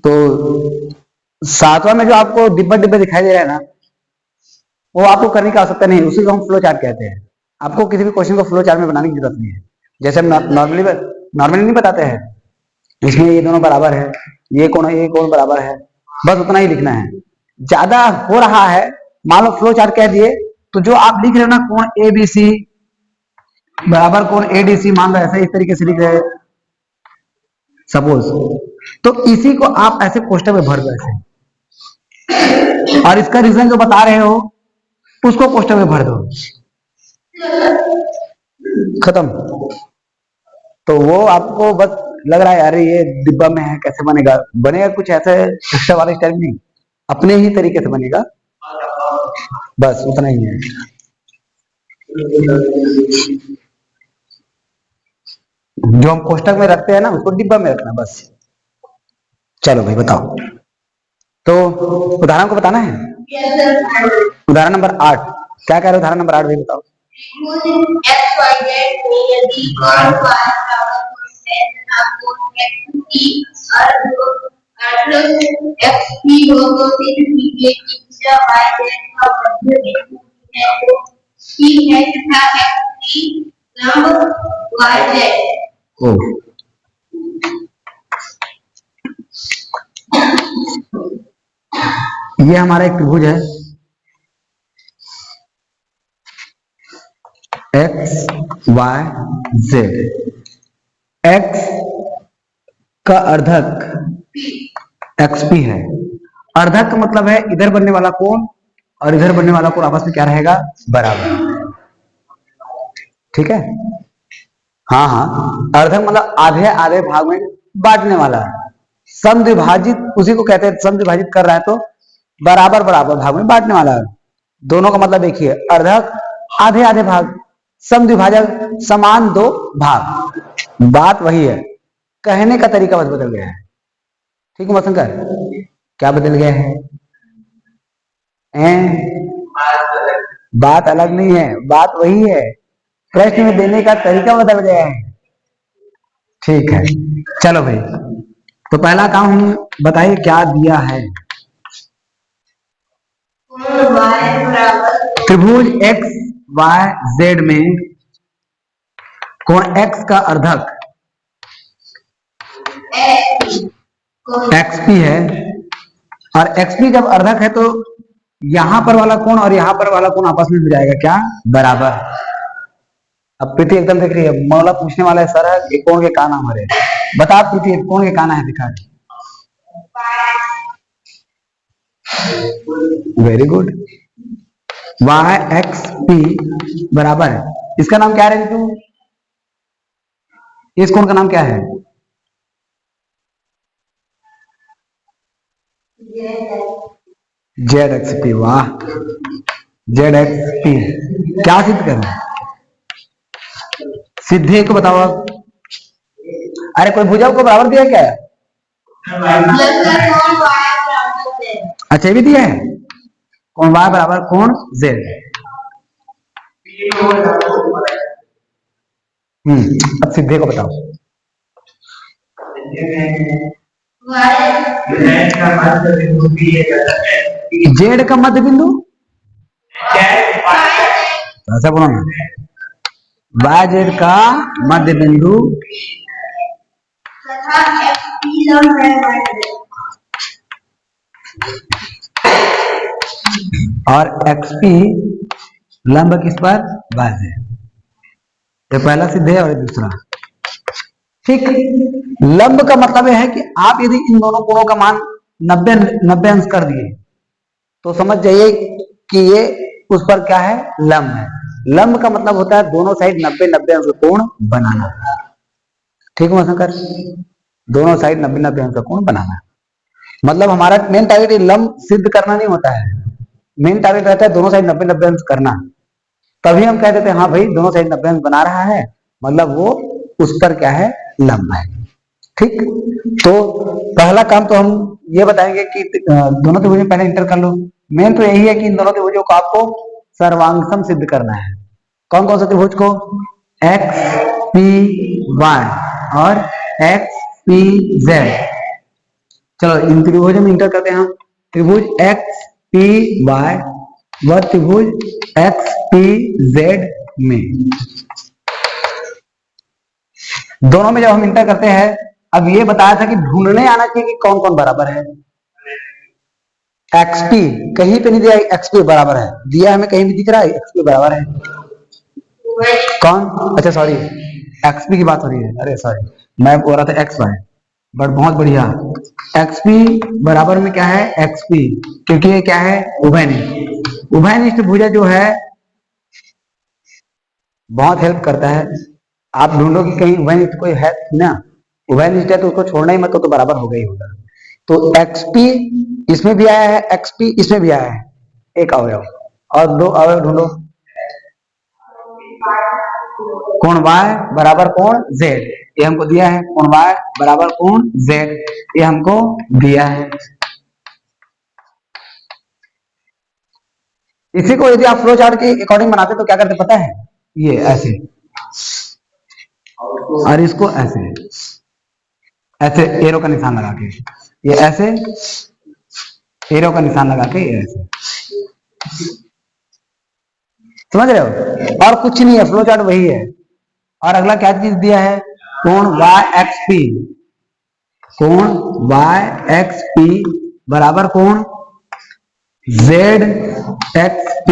तो सातवां में जो आपको डिब्बा डिब्बा दिखाई दे रहा है ना, वो आपको करने की आवश्यकता नहीं, उसी को हम फ्लो चार्ट कहते हैं। आपको किसी भी क्वेश्चन को फ्लो चार्ट में बनाने की जरूरत नहीं है। जैसे हम नॉर्मली नहीं बताते हैं, इसमें ये दोनों बराबर है, ये कोण बराबर है, बस उतना ही लिखना है। ज्यादा हो रहा है, मान लो फ्लो चार्ट कह दिए, तो जो आप लिख रहे हो ना, कोण ए बी सी बराबर कोण ए डी सी, मान लो ऐसे इस तरीके से लिख रहे हैं सपोज, तो इसी को आप ऐसे कोष्टक में भर दो ऐसे, और इसका रीजन जो बता रहे हो उसको कोष्टक में भर दो, खत्म। तो वो आपको बस लग रहा है यार ये डिब्बा में है, कैसे बनेगा, बनेगा कुछ ऐसे एक्स्ट्रा वाले स्टाइल नहीं, अपने ही तरीके से बनेगा, बस उतना ही है। जो हम कोष्टक में रखते हैं ना, उसको डिब्बा में रखना बस। चलो भाई बताओ, तो उदाहरण को बताना है। उदाहरण नंबर 8, क्या कह रहे हो उदाहरण नंबर 8 भाई बताओ। ये हमारा एक त्रिभुज है एक्स वाई जेड। एक्स का अर्धक XP है। अर्धक का मतलब है इधर बनने वाला कोण और इधर बनने वाला कोण आपस में क्या रहेगा, बराबर। ठीक है, हाँ हाँ, अर्धक मतलब आधे आधे भाग में बांटने वाला है। समद्विभाजित उसी को कहते हैं, समद्विभाजित कर रहा है तो बराबर बराबर भाग में बांटने वाला है। दोनों का मतलब एक ही है, अर्धक आधे आधे भाग, समद्विभाजक समान दो भाग, बात वही है, कहने का तरीका बस बदल गया है। ठीक है मशंकर, क्या बदल गया है? बात अलग नहीं है, बात वही है, प्रश्न में देने का तरीका बदल गया है। ठीक है, चलो भाई, तो पहला काम हम बताइए क्या दिया है। त्रिभुज एक्स वाई जेड में कोण एक्स का अर्धक XP है, और XP जब अर्धक है तो यहां पर वाला कोण और यहां पर वाला कोण आपस में हो जाएगा क्या, बराबर। अब प्रीति एकदम देख रही है, मौला पूछने वाला है सर ये कोण के का नाम है, बता प्रीति कोण के का नाम है, दिखा। वेरी गुड, YXP बराबर है, इसका नाम क्या है तू, इस कोण का नाम क्या है? ZXP, वाह, ZXP क्या सिद्ध करना, सिद्धि को बताओ आप। अरे कोई भुजा को बराबर दिया क्या? अच्छा ये भी दिया है, कोण y बराबर कोण z। अब सिद्धि को बताओ। जेड का मध्य बिंदु, ऐसा बोलो ना, वाई जेड का मध्य बिंदु और XP लंब किस पर, वाई जेड। ये पहला सिद्ध है और दूसरा। ठीक, लंब का मतलब यह है कि आप यदि इन दोनों कोणों का मान 90 अंश कर दिए तो समझ जाइए कि ये उस पर क्या है, लंब है। लंब का मतलब होता है दोनों साइड 90 अंश का कोण बनाना। ठीक है शंकर, दोनों साइड 90 अंश का कोण बनाना, मतलब हमारा मेन टारगेट लंब सिद्ध करना नहीं होता है, मेन टारगेट रहता है दोनों साइड 90 अंश करना। तभी हम कह देते हैं हाँ भाई दोनों साइड 90 अंश बना रहा है, मतलब वो उस पर क्या है, लंब है। ठीक, तो पहला काम तो हम ये बताएंगे कि दोनों त्रिभुजों पहले इंटर कर लो। मेन तो यही है कि इन दोनों त्रिभुजों को आपको सर्वांगसम सिद्ध करना है। कौन कौन सा त्रिभुज को, XPY और XPZ। चलो इन त्रिभुज में इंटर करते हैं हम। त्रिभुज एक्स पी वाई व त्रिभुज एक्स पी जेड में, दोनों में जब हम इंटर करते हैं, अब ये बताया था कि ढूंढने आना चाहिए कि कौन कौन बराबर है। XP कहीं पे नहीं दिया, XP बराबर है, दिया हमें कहीं भी दिख रहा है XP बराबर है। कौन, अच्छा सॉरी XP की बात हो रही है, अरे सॉरी मैं बोल रहा था XY, बट बहुत बढ़िया। XP बराबर में क्या है XP, क्योंकि ये क्या है उभयनिष्ठ। उभयनिष्ठ भुजा जो है बहुत हेल्प करता है। आप ढूंढो कि कहीं उभयनिष्ठ कोई है ना, उभयनिष्ठ है तो उसको छोड़ना ही मत, तो बराबर होगा ही होगा। तो XP इसमें भी आया है, XP इसमें भी आया है, एक अवयव, और दो अवयव ढूंढो। कोण Y बराबर कोण Z, ये हमको दिया है। कोण Y बराबर कोण Z, ये हमको दिया है। इसी को यदि आप फ्लो चार्ट के अकॉर्डिंग बनाते तो क्या करते पता है, ये ऐसे और इसको ऐसे, ऐसे एरो का निशान लगा के, ये ऐसे एरो का निशान लगा के, ये ऐसे, समझ रहे हो। और कुछ नहीं है, फ्लो चार्ट वही है। और अगला क्या चीज दिया है, कोण YXP, कोण YXP बराबर कोण ZXP,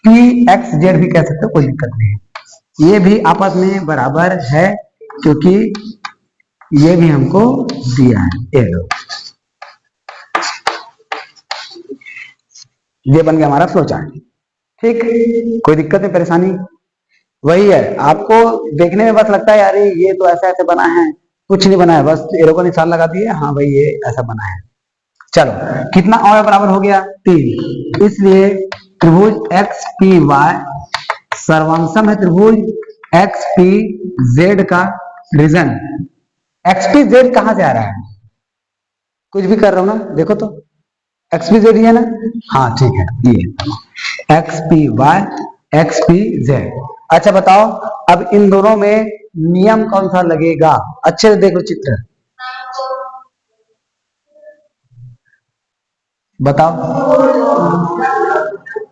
PXZ भी कह सकते हो, कोई दिक्कत नहीं है। ये भी आपस में बराबर है क्योंकि ये भी हमको दिया है। ये बन गया हमारा फ्लो चार्ट। ठीक, कोई दिक्कत नहीं, परेशानी वही है। आपको देखने में बस लगता है यार ये तो ऐसा ऐसे बना है, कुछ नहीं बना है, बस एरो का निशान लगा दिए, हाँ भाई ये ऐसा बना है। चलो कितना अवयव बराबर हो गया 3, इसलिए त्रिभुज XPY सर्वांशम है त्रिभुज XPZ का रीजन। XPZ कहां से आ रहा है, कुछ भी कर रहा हूं ना, देखो तो XPZ है ना, हाँ ठीक है, ये XPY XPZ। अच्छा बताओ अब इन दोनों में नियम कौन सा लगेगा, अच्छे से देखो चित्र, बताओ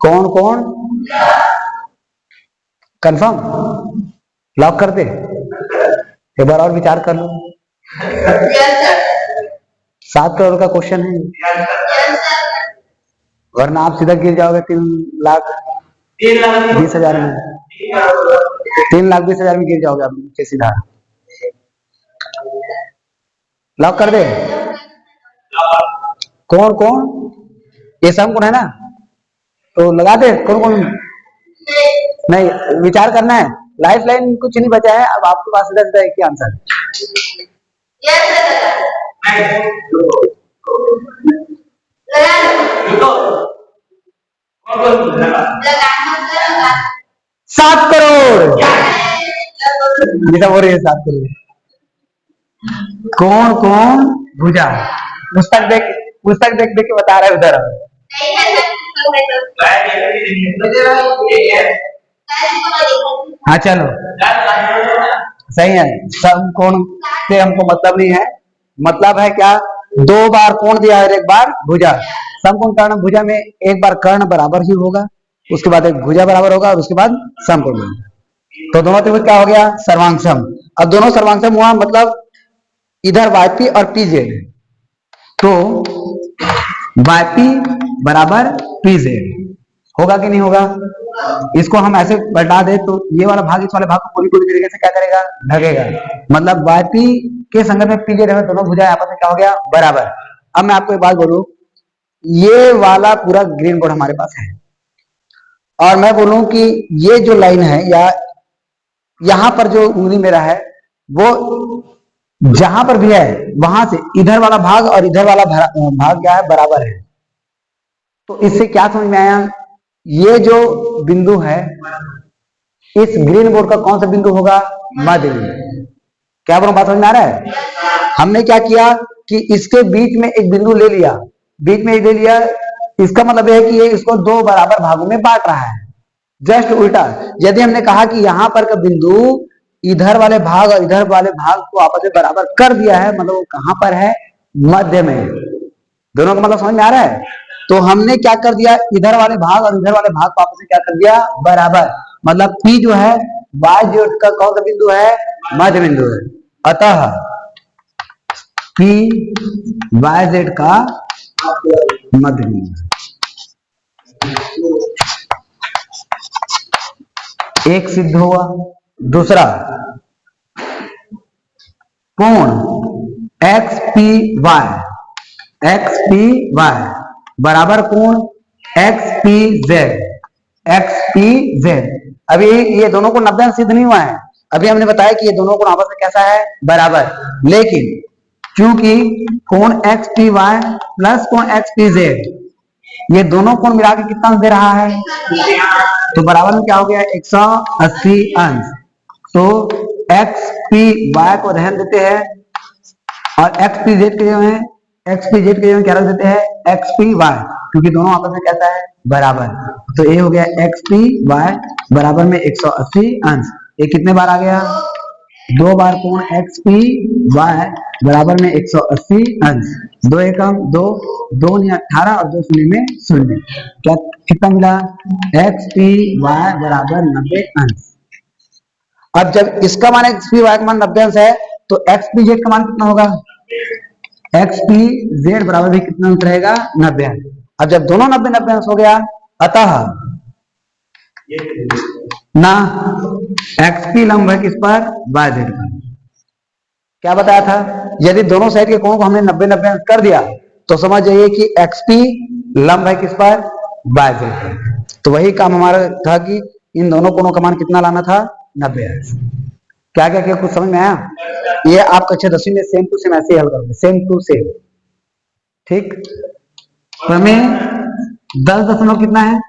कौन कौन, कंफर्म, लॉक कर दे, एक बार और विचार कर लो। 7 करोड़ का क्वेश्चन है, वरना आप सीधा गिर जाओगे 3,20,000 में, 3,20,000 में गिर जाओगे आप नीचे सीधा। लॉक कर दे, कौन कौन, ये सब कौन है ना, तो लगा दे कौन कौन, नहीं विचार करना है, लाइफ लाइन कुछ नहीं बचा है, अब आपके पास सीधा सीधा एक ही आंसर। सात करोड़, ये सब हो रही है 7 करोड़। कौन कौन भुजा, पुस्तक देख देख के बता रहा है उधर। हाँ चलो सही है, सब कोण से हमको मतलब नहीं है, मतलब है क्या, 2 बार कोण दिया है और 1 बार भुजा। समकोण कर्ण भुजा में एक बार कर्ण बराबर ही होगा, उसके बाद एक भुजा बराबर होगा और उसके बाद समकोण। तो दोनों त्रिभुज क्या हो गया, सर्वांगसम। अब दोनों सर्वांगसम हुआ मतलब इधर YP और PZ, तो YP बराबर PZ होगा कि नहीं होगा। इसको हम ऐसे बता दे तो ये वाला भाग इस वाले भाग को पूरी तरीके से क्या करेगा, ढकेगा, मतलब YP के संगत में PZ है, दोनों भुजाएं आपस में क्या हो गया, बराबर। अब मैं आपको एक बात बोलूं, ये वाला पूरा ग्रीन बोर्ड हमारे पास है, और मैं बोलूं कि ये जो लाइन है या यहां पर जो उंगली मेरा है, वो जहां पर भी है वहां से इधर वाला भाग और इधर वाला भाग क्या है, बराबर है। तो इससे क्या समझ में आया, ये जो बिंदु है इस ग्रीन बोर्ड का कौन सा बिंदु होगा, मध्य बिंदु। क्या बोलो, बात समझ में आ रहा है। हमने क्या किया कि इसके बीच में एक बिंदु ले लिया, बीच में ले लिया, इसका मतलब है कि ये इसको 2 बराबर भागों में बांट रहा है। जस्ट उल्टा, यदि हमने कहा कि यहां पर का बिंदु इधर वाले भाग और इधर वाले भाग को आपस में बराबर कर दिया है, मतलब वो कहां पर है, मध्य में। दोनों का मतलब समझ में आ रहा है? तो हमने क्या कर दिया, इधर वाले भाग और इधर वाले भाग को आपस में क्या कर दिया, बराबर। मतलब P जो है y z का कौन सा बिंदु है, मध्य बिंदु है। अतः P y z का मध्य बिंदु है। एक सिद्ध हुआ। दूसरा, कोण XPY बराबर कोण XPZ। अभी ये दोनों को 90 अंश सिद्ध नहीं हुआ है। अभी हमने बताया कि ये दोनों कोण आपस में कैसा है, बराबर। लेकिन क्योंकि कोण XPY प्लस कोण XPZ ये दोनों कोण मिला के कितना अंश दे रहा है, तो बराबर में क्या हो गया, 180 अंश। तो XPY को रहने देते हैं और XPZ के जो है क्या रख देते हैं, XPY, क्योंकि दोनों आपस में कैसा है, बराबर। तो ये हो गया XPY बराबर में 180 अंश। ये कितने बार आ गया, 2 बार कोण XPY बराबर में 180 अंश। 2 एकम 2, 2 नहीं 18 और 2 शून्य में 0। क्या कितना मिला, XPY बराबर 90 अंश। अब जब इसका मान XPY का मान 90 अंश है तो XPZ का मान कितना होगा, XPZ बराबर भी कितना अंश रहेगा, 90 अंश। अब जब दोनों 90 अंश हो गया, अतः ना XP लंब है किस पर, YZ पर। क्या बताया था, यदि दोनों साइड के कोण को हमने 90 अंश कर दिया तो समझ जाइए कि XP लंब है किस पर, YZ पर। तो वही काम हमारा था कि इन दोनों कोणों का मान कितना लाना था, 90 अंश। क्या क्या क्या कुछ समझ में आया? ये आप कक्षा 10वीं में सेम टू सेम ऐसे ही हल करोगे, सेम टू सेम। ठीक, प्रमेय 10 कितना है,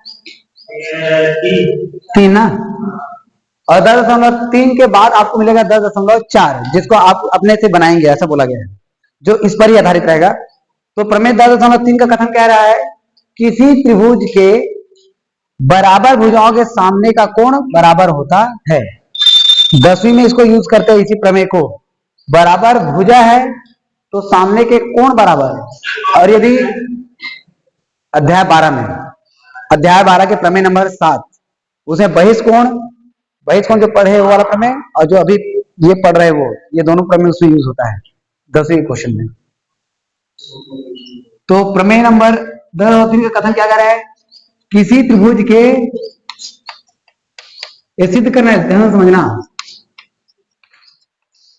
3 ना, और 10.3 के बाद आपको मिलेगा 10.4, जिसको आप अपने से बनाएंगे, ऐसा बोला गया है, जो इस पर ही आधारित रहेगा। तो प्रमेय 10.3 का कथन कह रहा है, किसी त्रिभुज के बराबर भुजाओं के सामने का कोण बराबर होता है। 10वीं में इसको यूज करते हैं, इसी प्रमेय को। बराबर भुजा है तो सामने के कोण बराबर है। और यदि अध्याय 12 के प्रमेय नंबर 7, उसमें बहिष्कोण जो पढ़े वो वाला प्रमेय, और जो अभी ये पढ़ रहे वो, ये दोनों प्रमेय उसमें यूज होता है 10वीं क्वेश्चन में। तो प्रमेय नंबर 10.3 का कथन क्या कर रहा है, किसी त्रिभुज के, ये सिद्ध करना है, ध्यान समझना,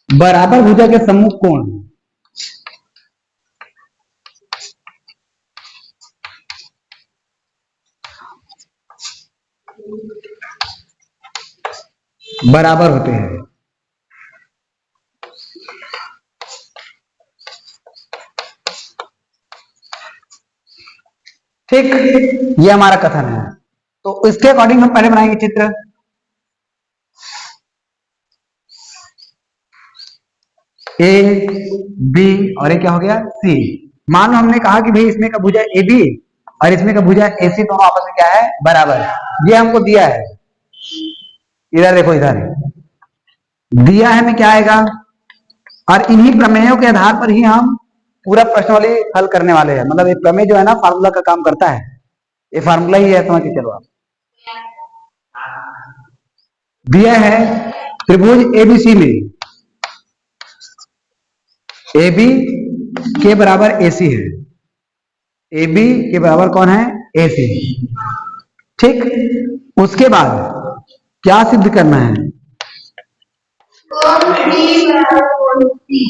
बराबर भुजा के सम्मुख कोण बराबर होते हैं। ठीक, ये हमारा कथन है। तो इसके अकॉर्डिंग हम पहले बनाएंगे चित्र। ए बी और ये क्या हो गया, सी। मान लो हमने कहा कि भाई इसमें का भुजा ए बी और इसमें का भुजा ए सी दोनों आपस में क्या है, बराबर। ये हमको दिया है, इधर देखो, इधर दिया है में क्या आएगा, और इन्हीं प्रमेयों के आधार पर ही हम पूरा प्रश्नावली हल करने वाले हैं। मतलब ये प्रमेय जो है ना, फार्मूला का काम करता है, ये फार्मूला ही है, समझ के चलो आप। दिया है त्रिभुज एबीसी में ए बी के बराबर एसी है, ए बी के बराबर कौन है, एसी। ठीक, उसके बाद क्या सिद्ध करना है,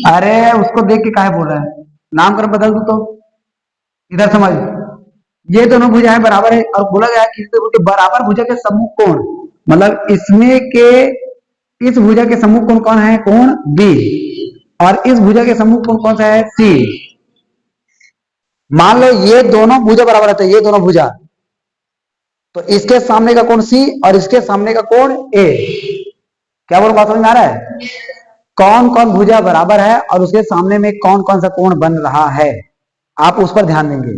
अरे उसको देख के काहे बोल रहा है, नामकरण बदल दो तो। इधर समझ, ये दोनों भुजाएं बराबर है, और बोला गया कि बराबर भुजा के सम्मुख कोण, मतलब इसमें के इस भुजा के सम्मुख कोण कौन है, कोण बी, और इस भुजा के सम्मुख कोण कौन सा है, सी। मान लो ये दोनों भुजा बराबर रहते हैं, ये दोनों भुजा, तो इसके सामने का कोण सी और इसके सामने का कोण ए। क्या बोलो, बात समझ में आ रहा है? कौन कौन भुजा बराबर है और उसके सामने में कौन कौन सा कोण बन रहा है, आप उस पर ध्यान देंगे।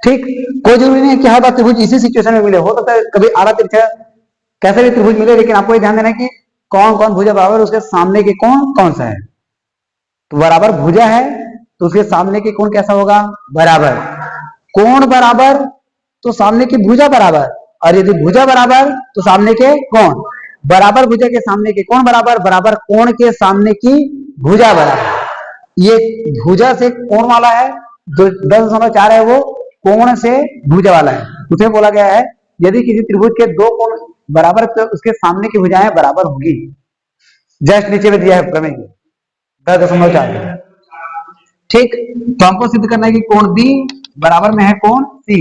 ठीक, कोई जरूरी नहीं है कि हर बार त्रिभुज इसी सिचुएशन में मिले, हो सकता है कभी आड़ा तिरछा कैसे भी त्रिभुज मिले, लेकिन आपको ये ध्यान देना है कि कौन कौन भुजा बराबर, उसके सामने के कोण कौन सा है। तो बराबर भुजा है तो उसके सामने के कोण कैसा होगा? बराबर। कोण बराबर तो सामने की भुजा बराबर, और यदि भुजा बराबर तो सामने के कोण बराबर। भुजा के सामने के कोण बराबर, बराबर कोण के सामने की भुजा बराबर। ये भुजा से कोण वाला है, जो 10.4 है वो कोण से भुजा वाला है। उसे बोला गया है यदि किसी त्रिभुज के दो कोण बराबर तो उसके सामने की भुजाएं बराबर होगी। जस्ट नीचे में दिया है प्रमेय 10.4। ठीक, तो हमको सिद्ध करना है कि कोण बी बराबर में है कोण सी।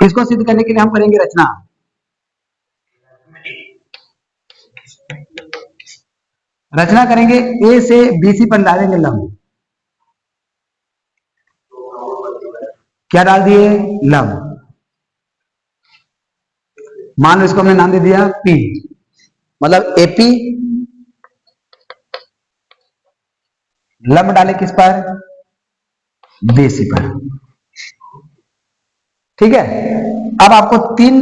इसको सिद्ध करने के लिए हम करेंगे रचना। रचना करेंगे, ए से बीसी पर डालेंगे लंब। क्या डाल दिए? लंब। मान लो इसको हमने नाम दे दिया पी, मतलब एपी। लंब डाले किस पर? बीसी पर। ठीक है, अब आपको 3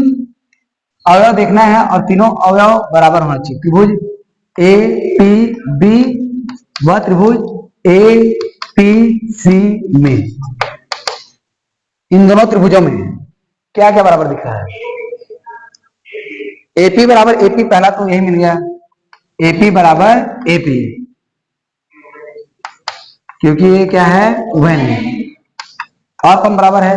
अवयव देखना है और तीनों अवयव बराबर होना चाहिए। त्रिभुज ए पी बी व त्रिभुज ए पी सी में, इन दोनों त्रिभुजों में क्या क्या बराबर दिख रहा है? एपी बराबर एपी, पहला तो यही मिल गया, एपी बराबर एपी, क्योंकि ये क्या है? उभयनिष्ठ। और कौन बराबर है?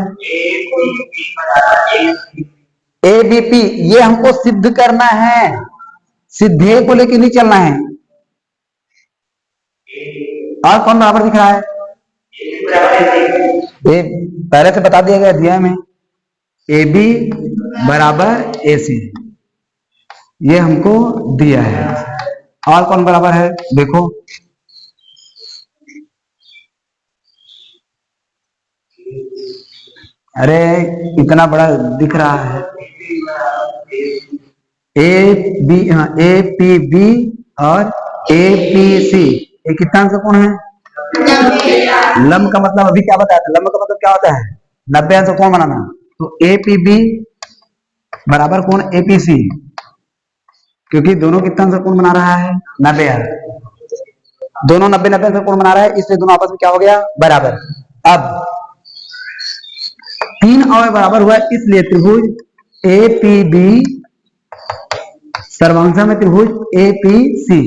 A B P. ये हमको सिद्ध करना है, सिद्धे को लेके नहीं चलना है। और कौन बराबर दिख रहा है? ए पहले से बता दिया गया अध्याय में, ए बी बराबर ए सी, ये हमको दिया है। और कौन बराबर है? देखो, अरे इतना बड़ा दिख रहा है, A B, A P B और ए पी सी, ये कितना अंश कोण है? लंब का मतलब अभी क्या बताया था? लंब का मतलब क्या होता है? 90 अंश कोण बनाना। तो ए पी बी बराबर कोण ए पी सी, क्योंकि दोनों कितना अंश कोण बना रहा है? 90 अंश। दोनों 90 अंश कोण बना रहा है, इसलिए दोनों आपस में क्या हो गया? बराबर। अब 3 अवयव बराबर हुआ, इसलिए त्रिभुज ए पी बी सर्वांशा में त्रिभुज ए पी सी।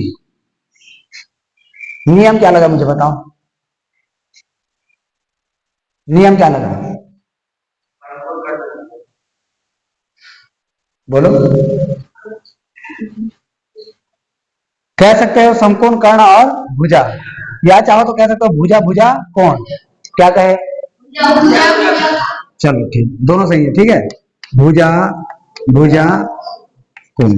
नियम क्या लगा मुझे बताओ? नियम क्या लगा? बोलो। कह सकते हो समकोण कर्ण और भुजा, या चाहो तो कह सकते हो भुजा भुजा कोण। क्या कहे? चलो ठीक, दोनों सही है। ठीक है, भुजा भुजा कोण,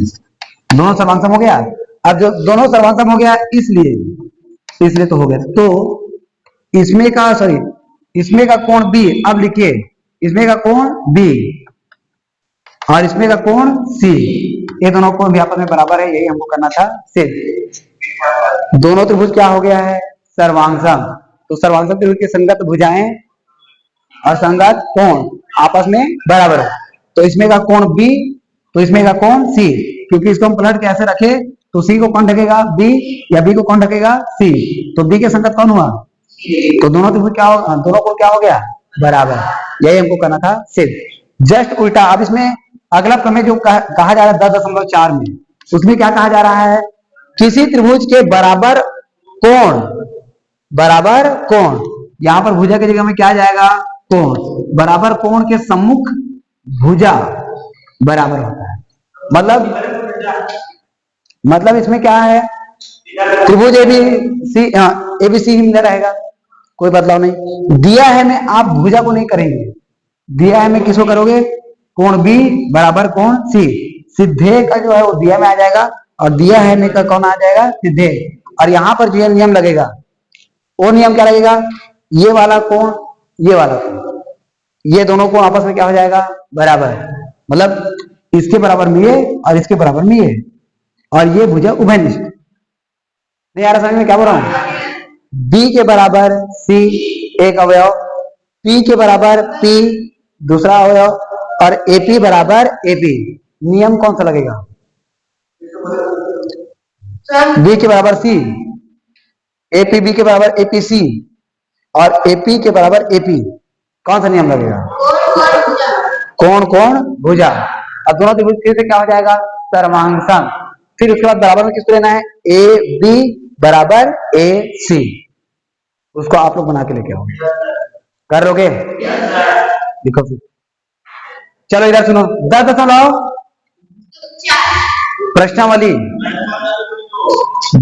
दोनों सर्वांसम हो गया। अब जो दोनों सर्वांसम हो गया, इसलिए तो हो गया। तो इसमें का, सॉरी, इसमें का कोण बी, अब लिखिए इसमें का कोण बी और इसमें का कोण सी, ये दोनों कोण भी आपस में बराबर है, यही हमको करना था सिद्ध। दोनों त्रिभुज क्या हो गया है? सर्वांसम। तो सर्वांसम त्रिभुज के संगत भुजाएं और संगत कोण आपस में बराबर है। तो इसमें का कोण बी, तो इसमें का कोण सी, क्योंकि इसको हम पलट के ऐसे रखे तो सी को कौन ढकेगा? बी, या बी को कौन ढकेगा? सी। तो बी के संगत कौन हुआ? तो दोनों त्रिभुज क्या हो, दोनों कोण क्या हो गया? बराबर। यही हमको करना था सिद्ध। जस्ट उल्टा। अब इसमें अगला प्रमेय जो कहा जा रहा है 10.4 में, उसमें क्या कहा जा रहा है? किसी त्रिभुज के बराबर कोण, बराबर कोण, यहां पर भुजा की जगह में क्या आ जाएगा? कोण। बराबर कोण के सम्मुख भुजा बराबर होता है। मतलब इसमें क्या है? त्रिभुज एबीसी ही मिला रहेगा, कोई बदलाव नहीं। दिया है में आप भुजा को नहीं करेंगे, दिया है में किसको करोगे? कोण बी बराबर कोण सी। सिद्धे का जो है वो दिया में आ जाएगा, और दिया है में का कौन आ जाएगा? सिद्धे। और यहां पर जो नियम लगेगा, वो नियम क्या लगेगा? ये वाला कोण, ये वाला कोण, ये दोनों कोण आपस में क्या हो जाएगा? बराबर। मतलब इसके बराबर में ये और इसके बराबर में ये, और ये भुजा उभयनिष्ठ। नहीं आ रहा समझ में क्या बोल रहा हूं? बी के बराबर सी एक अवयव, पी के बराबर पी दूसरा अवयव, और एपी बराबर एपी। नियम कौन सा लगेगा? बी के बराबर सी, एपी बी के बराबर एपी सी, और AP के बराबर AP, कौन सा नियम लगेगा? कोण कोण भुजा। अब दोनों त्रिभुज फिर से क्या हो जाएगा? सर्वांग। फिर उसके बाद बराबर में किसको लेना है? AB बराबर AC। उसको आप लोग बना के लेके आओ, कर लोगे? लिखो फिर। चलो इधर सुनो, 10.2 प्रश्नावली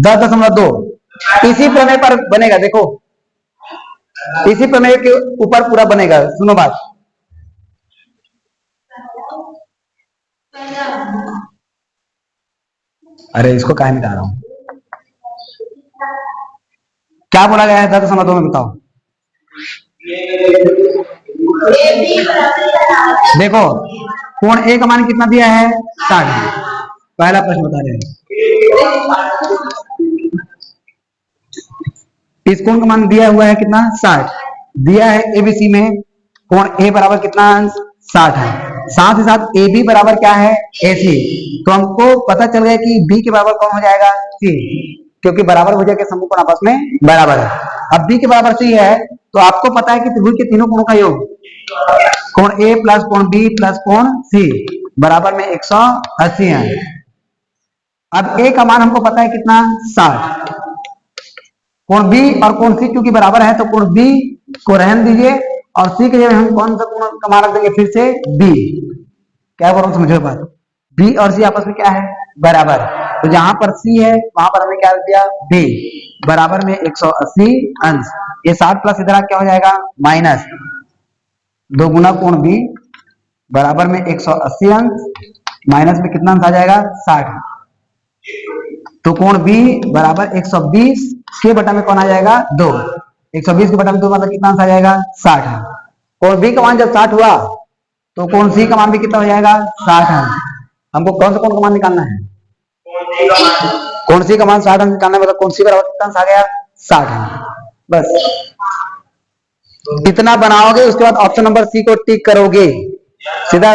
10.2 इसी प्रमेय पर बनेगा। देखो इसी प्रमेय के ऊपर पूरा बनेगा। सुनो बात, अरे इसको काहे मिटा रहा हूं? क्या बोला गया है 10.2 में? बताओ। देखो कोण ए का मान कितना दिया है? 60। पहला प्रश्न बता रहे हैं। इस कोण का मान दिया हुआ है कितना? 60 दिया है। एबीसी में कोण ए बराबर कितना अंश? 60 है। साथ ही साथ ए बी बराबर क्या है? AC। तो हमको पता चल गया कि बी के बराबर कौन हो जाएगा? C, क्योंकि बराबर भुजा के समूह कोण आपस में बराबर है। अब बी के बराबर C है तो आपको पता है कि त्रिभुज के तीनों कोणों का योग कोण A प्लस कोण B प्लस कोण C बराबर में 180 है। अब A का मान हमको पता है कितना? 60। कोण B और कोण C क्योंकि बराबर है तो कोण B को रहने दीजिए और C के जगह हम कौन सा कोण का मान रख देंगे? फिर से B। क्या बोल रहा हूं समझो बात? B और C आपस में क्या है? बराबर। तो जहां पर C है वहां पर हमने क्या रख दिया? B बराबर में 180 अंश। ये 60 प्लस इधर क्या हो जाएगा? माइनस 2 गुना कोण B बराबर में 180 अंश माइनस में कितना अंश आ जाएगा? 60। तो कोण B बराबर 120 के बटा में कौन आ जाएगा? 2। 120 के बटा में 2 मतलब कितना अंश आ जाएगा? 60 है। कोण B का मान जब 60 हुआ तो कोण C का मान भी कितना हो जाएगा? 60 है। हमको कौन सा कोण का मान निकालना है? कोण C का मान 60 अंश निकालना है, मतलब कोण C बराबर कितना अंश आ गया? 60 है। बस इतना बनाओगे, उसके बाद ऑप्शन नंबर C को टिक करोगे। सीधा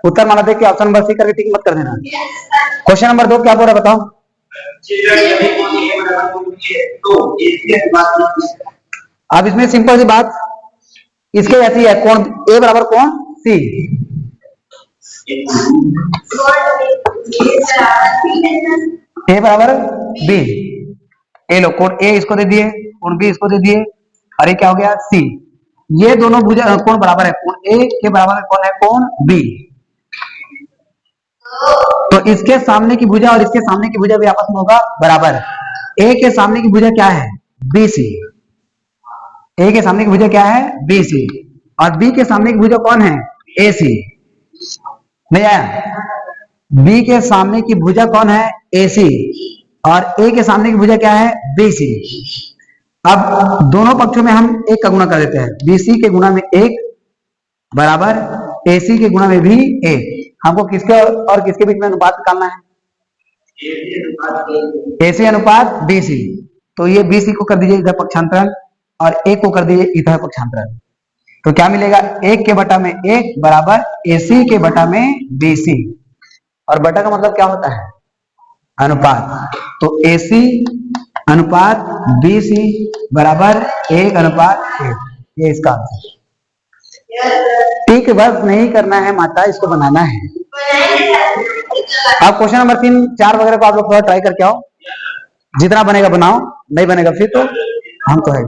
उत्तर माना देख के ऑप्शन नंबर C करके टिक मत कर देना। क्वेश्चन नंबर 2 क्या बोल रहा है बताओ? अब इसमें सिंपल सी बात इसके ऐसी है, कोण A बराबर कोण C। A बराबर B। ए लो कोण A इसको दे दिए, कोण B इसको दे दिए और ये क्या हो गया? C। ये दोनों भुजा कोण बराबर है। कोण A के बराबर में कौन है? कोण B। तो इसके सामने की भुजा और इसके सामने की भुजा भी आपस में होगा बराबर। A के सामने की भुजा क्या है? BC। A के सामने की भुजा क्या है? BC। और B के सामने की भुजा कौन है? AC। नहीं आया? B के सामने की भुजा कौन है? AC। और A के सामने की भुजा क्या है? BC। अब दोनों पक्षों में हम 1 का गुणा कर देते हैं। BC के गुणा में 1 बराबर AC के गुणा में भी 1। हमको किसके और किसके बीच में अनुपात निकालना है? AC अनुपात BC। तो ये BC को कर दीजिए इधर पक्षांतरण और 1 को कर दीजिए इधर पक्षांतरण। तो क्या मिलेगा? 1 के बटा में 1 बराबर AC के बटा में BC। और बटा का मतलब क्या होता है? अनुपात। तो AC अनुपात BC बराबर 1 अनुपात 1। ये इसका आंसर। ठीक बस नहीं करना है माता, इसको बनाना है। अब क्वेश्चन नंबर 3 4 वगैरह को आप लोग थोड़ा ट्राई करके आओ। जितना बनेगा बनाओ, नहीं बनेगा फिर तो हम तो है।